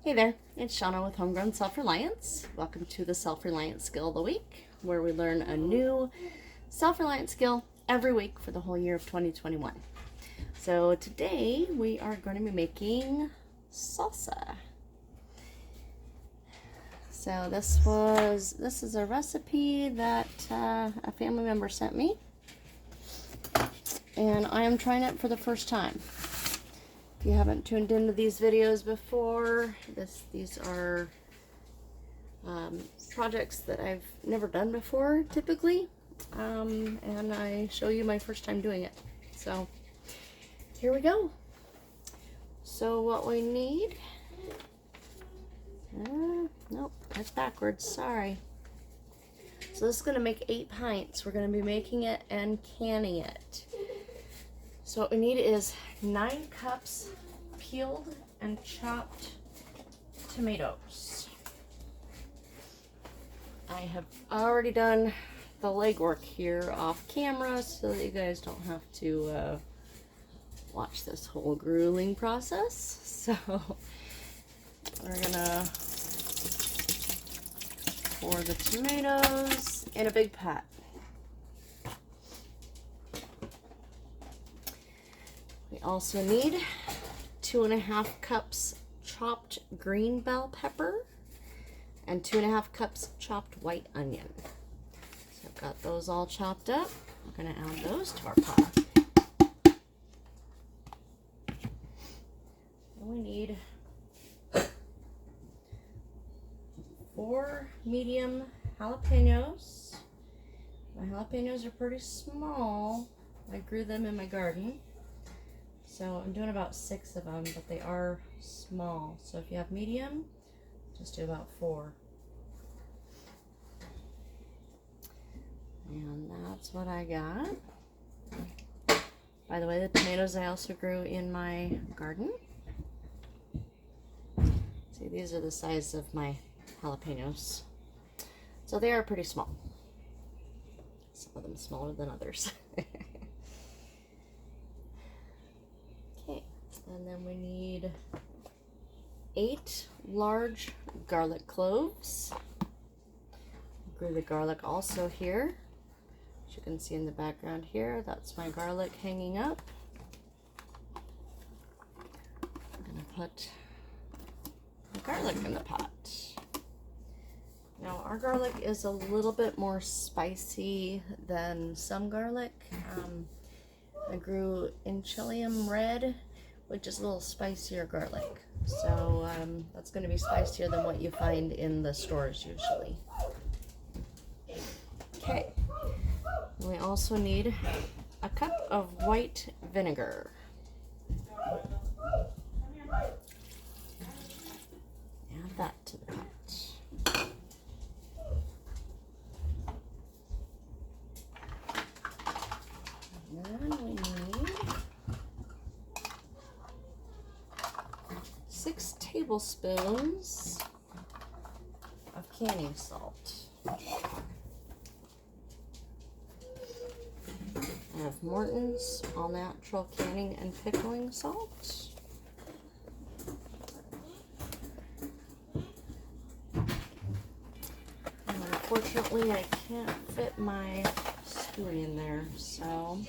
Hey there, it's Shauna with Homegrown Self Reliance. Welcome to the Self Reliant Skill of the Week, where we learn a new self reliant skill every week for the whole year of 2021. So today we are going to be making salsa. So this is a recipe that a family member sent me, and I am trying it for the first time. If you haven't tuned into these videos before, these are projects that I've never done before typically, and I show you my first time doing it. So here we go. So what we need, nope, that's backwards, sorry. So this is going to make 8 pints. We're going to be making it and canning it. So what we need is 9 cups peeled and chopped tomatoes. I have already done the legwork here off camera so that you guys don't have to watch this whole grueling process. So we're gonna pour the tomatoes in a big pot. We also need 2.5 cups chopped green bell pepper and 2.5 cups chopped white onion. So I've got those all chopped up. We're going to add those to our pot. And we need 4 medium jalapenos. My jalapenos are pretty small. I grew them in my garden. So I'm doing about 6 of them, but they are small. So if you have medium, just do about 4. And that's what I got. By the way, the tomatoes I also grew in my garden. See, these are the size of my jalapenos. So they are pretty small. Some of them smaller than others. And then we need 8 large garlic cloves. Grew the garlic also here. As you can see in the background here, that's my garlic hanging up. I'm gonna put the garlic in the pot. Now our garlic is a little bit more spicy than some garlic. I grew Enchilium red, which is a little spicier garlic. So that's going to be spicier than what you find in the stores usually. Okay, we also need a cup of white vinegar. Add that to the pot. And then we need 6 tablespoons of canning salt. I have Morton's all natural canning and pickling salt. And unfortunately, I can't fit my spoon in there, so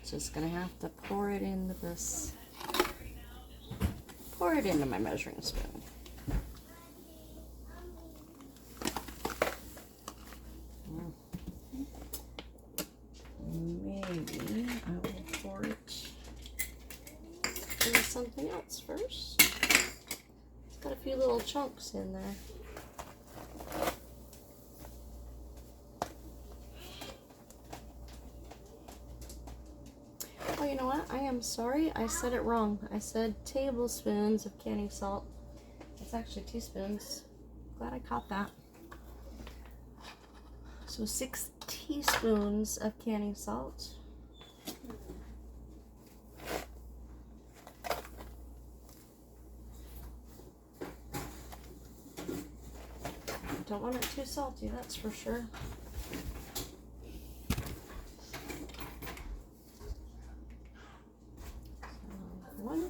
just gonna have to pour it into this. Pour it into my measuring spoon. Maybe I will pour it into something else first. It's got a few little chunks in there. Oh, you know what? I am sorry. I said it wrong. I said tablespoons of canning salt. It's actually teaspoons. Glad I caught that. So 6 teaspoons of canning salt. Don't want it too salty, that's for sure. So, 1,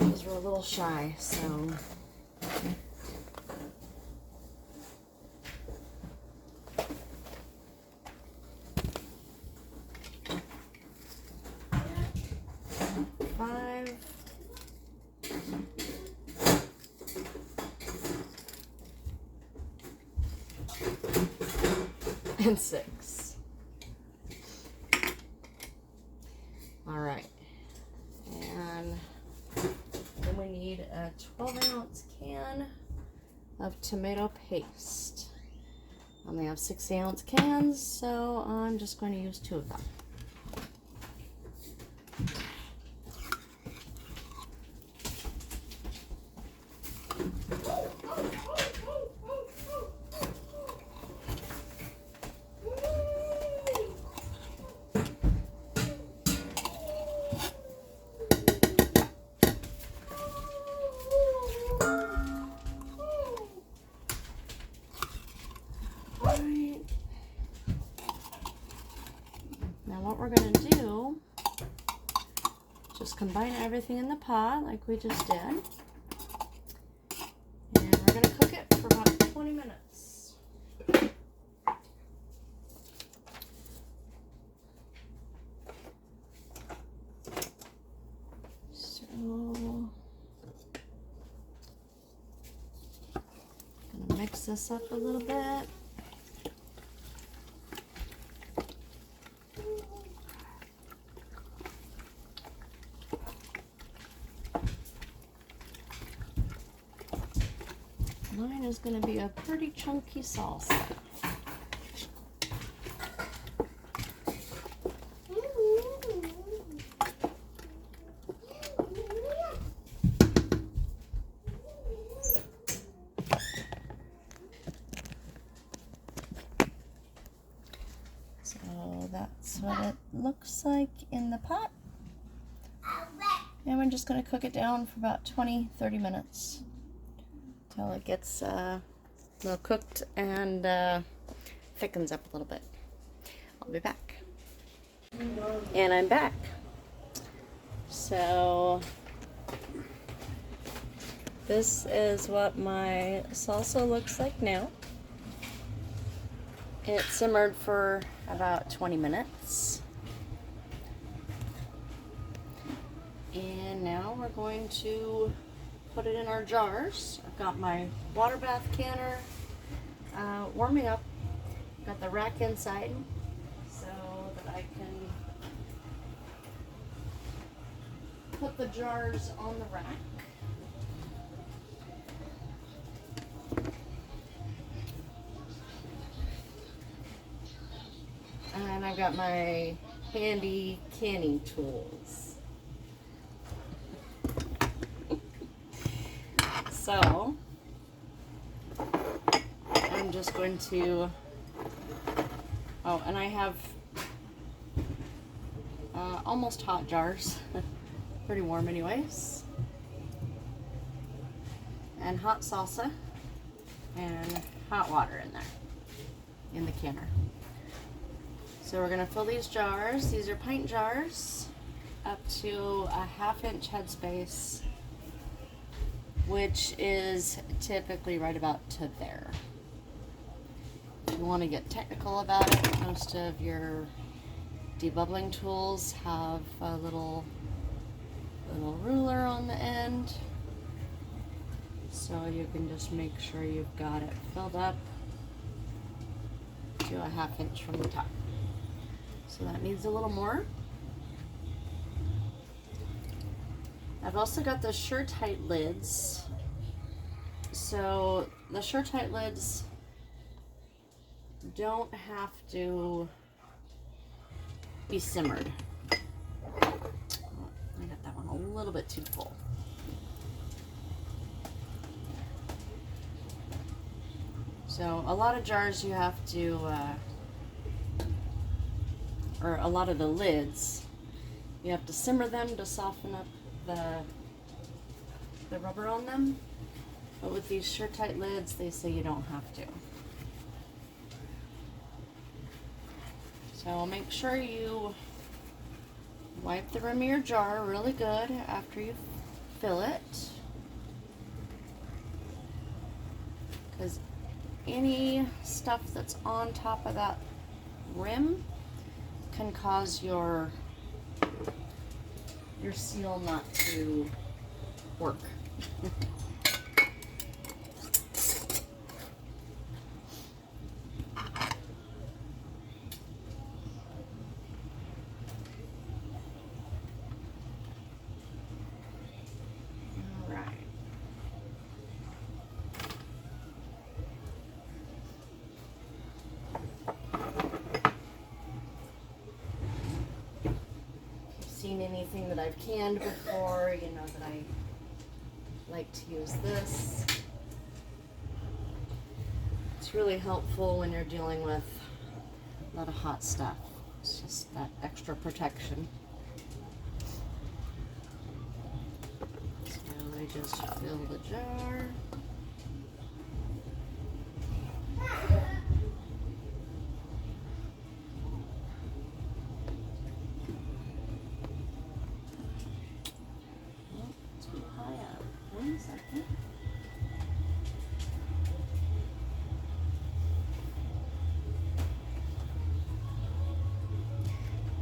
because we're a little shy, so. Five. And 6. All right. And then we need a 12-ounce can of tomato paste. I only have 60-ounce cans, so I'm just going to use 2 of them. What we're going to do, just combine everything in the pot like we just did, and we're going to cook it for about 20 minutes. So, I'm going to mix this up a little bit. Mine is going to be a pretty chunky salsa. So that's what it looks like in the pot. And we're just going to cook it down for about 20-30 minutes. Until it gets a little cooked and thickens up a little bit. I'll be back. And I'm back. So this is what my salsa looks like now. It simmered for about 20 minutes. And now we're going to put it in our jars. I've got my water bath canner warming up. Got the rack inside so that I can put the jars on the rack. And I've got my handy canning tools. So, I'm just going to, and I have almost hot jars, pretty warm anyways, and hot salsa, and hot water in there, in the canner. So we're going to fill these jars, these are pint jars, up to a 1/2-inch headspace, which is typically right about to there. If you want to get technical about it, most of your debubbling tools have a little ruler on the end, so you can just make sure you've got it filled up to a 1/2-inch from the top. So that needs a little more. I've also got the Sure-Tight lids. So the Sure-Tight lids don't have to be simmered. I got that one a little bit too full. So a lot of jars you have to, or a lot of the lids, you have to simmer them to soften up the rubber on them. But with these Sure-Tight lids, they say you don't have to. So make sure you wipe the rim of your jar really good after you've fill it, because any stuff that's on top of that rim can cause your seal not to work. Seen anything that I've canned before, you know that I like to use this. It's really helpful when you're dealing with a lot of hot stuff. It's just that extra protection. So I just fill the jar.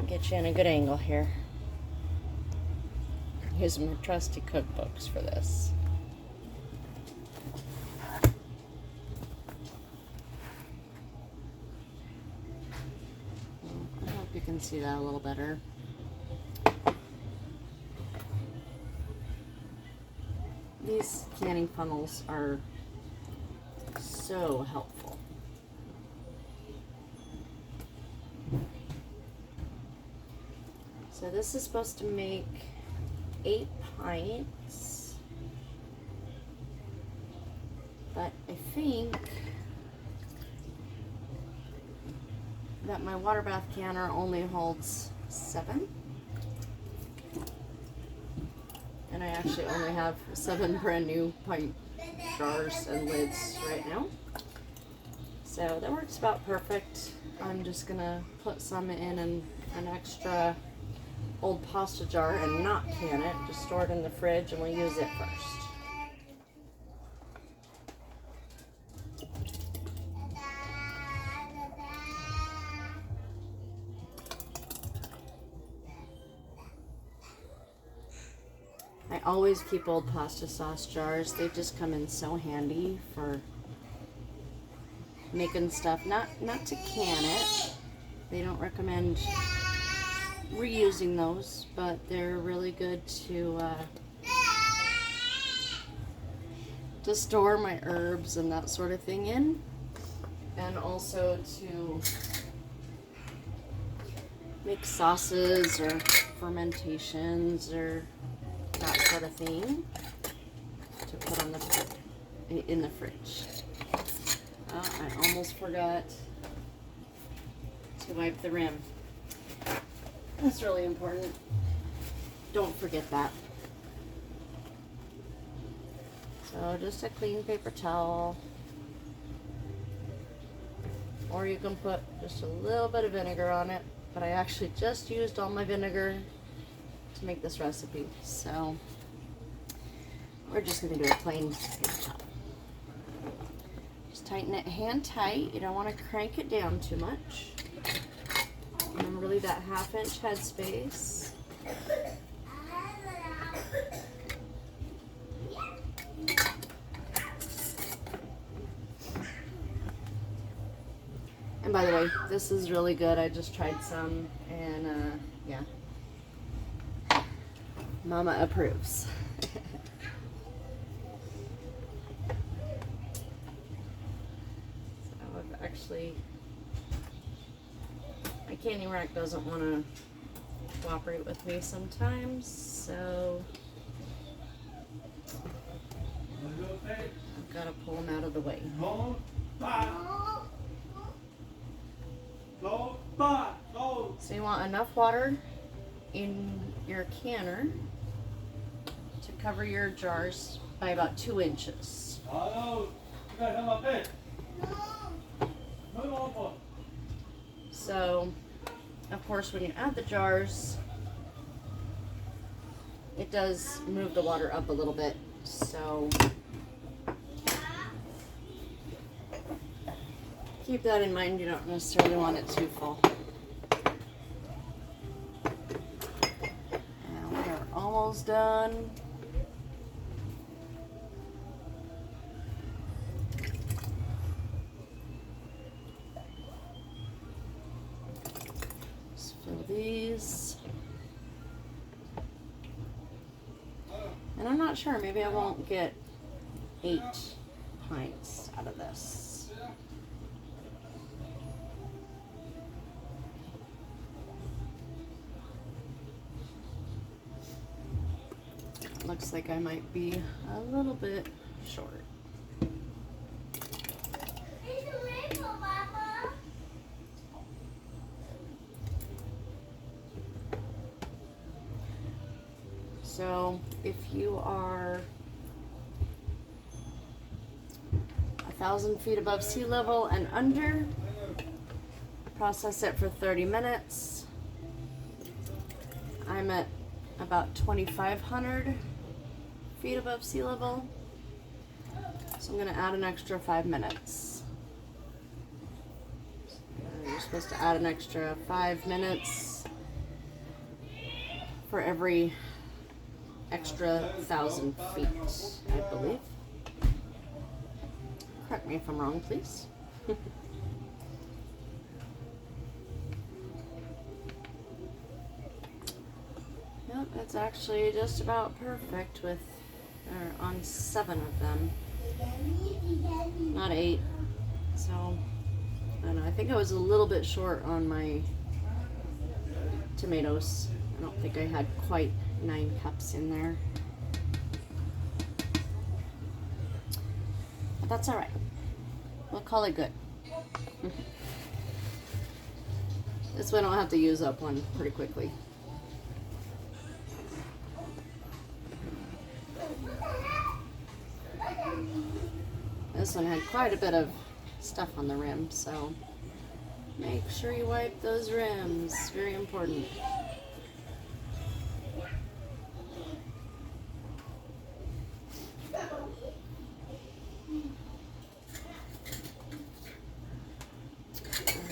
Get you in a good angle here. Here's my trusty cookbooks for this. I hope you can see that a little better. These canning funnels are so helpful. So this is supposed to make 8 pints, but I think that my water bath canner only holds 7. And I actually only have 7 brand new pint jars and lids right now. So that works about perfect. I'm just gonna put some in an extra old pasta jar and not can it, just store it in the fridge and we'll use it first. I always keep old pasta sauce jars. They just come in so handy for making stuff. Not to can it. They don't recommend reusing those, but they're really good to store my herbs and that sort of thing in, and also to make sauces or fermentations or that sort of thing to put on in the fridge. I almost forgot to wipe the rim. That's really important. Don't forget that. So just a clean paper towel. Or you can put just a little bit of vinegar on it. But I actually just used all my vinegar to make this recipe. So we're just going to do a plain paper towel. Just tighten it hand tight. You don't want to crank it down too much. Remember, leave that 1/2 inch head space. And by the way, this is really good. I just tried some and yeah. Mama approves. So I've actually, my candy rack doesn't want to cooperate with me sometimes, so I've got to pull them out of the way. So you want enough water in your canner to cover your jars by about 2 inches. So, of course, when you add the jars, it does move the water up a little bit, so keep that in mind. You don't necessarily want it too full. And we are almost done. Just fill these. And I'm not sure, maybe I won't get 8 pints out of this. Looks like I might be a little bit short. So if you are 1,000 feet above sea level and under, process it for 30 minutes. I'm at about 2,500 feet above sea level, so I'm going to add an extra 5 minutes. You're supposed to add an extra 5 minutes for every extra 1,000 feet, I believe. Correct me if I'm wrong, please. Yep, that's actually just about perfect with on 7 of them, not 8. So I don't know. I think I was a little bit short on my tomatoes. I don't think I had quite 9 cups in there, but that's all right. We'll call it good. This way I don't have to use up one pretty quickly. This one had quite a bit of stuff on the rim, so make sure you wipe those rims. Very important.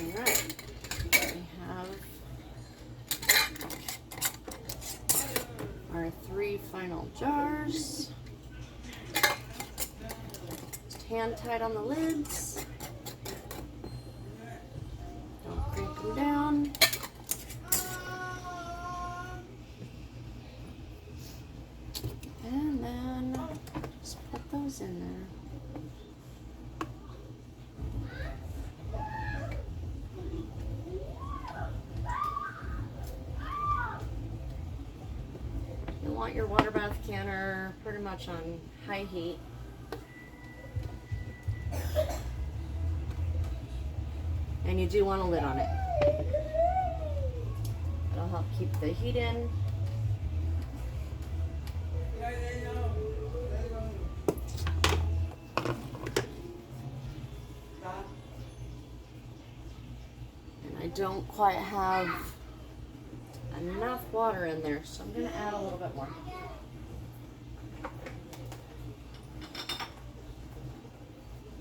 Alright, we have our 3 final jars. Hand tight on the lids. Don't crank them down. And then just put those in there. You want your water bath canner pretty much on high heat. And you do want a lid on it. It'll help keep the heat in. And I don't quite have enough water in there, so I'm going to add a little bit more.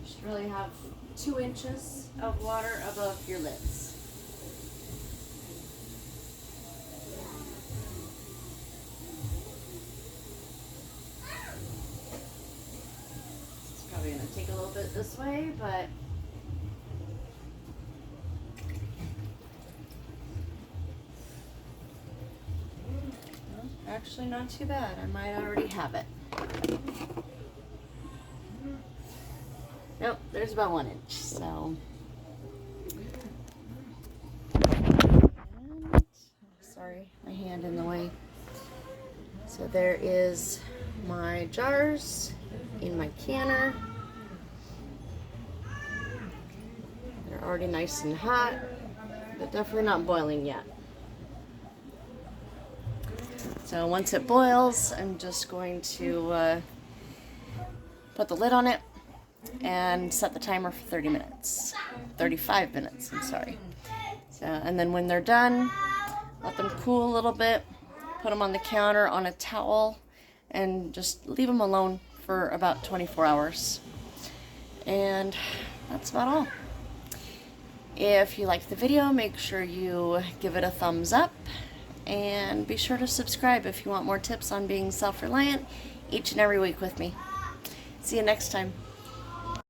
You should really have 2 inches of water above your lids. It's probably going to take a little bit this way, but actually not too bad. I might already have it. Nope, there's about 1 inch, so. And, sorry, my hand in the way. So there is my jars in my canner. They're already nice and hot, but definitely not boiling yet. So once it boils, I'm just going to put the lid on it and set the timer for 30 minutes. 35 minutes, I'm sorry. So, and then when they're done, let them cool a little bit, put them on the counter on a towel, and just leave them alone for about 24 hours. And that's about all. If you liked the video, make sure you give it a thumbs up, and be sure to subscribe if you want more tips on being self-reliant each and every week with me. See you next time.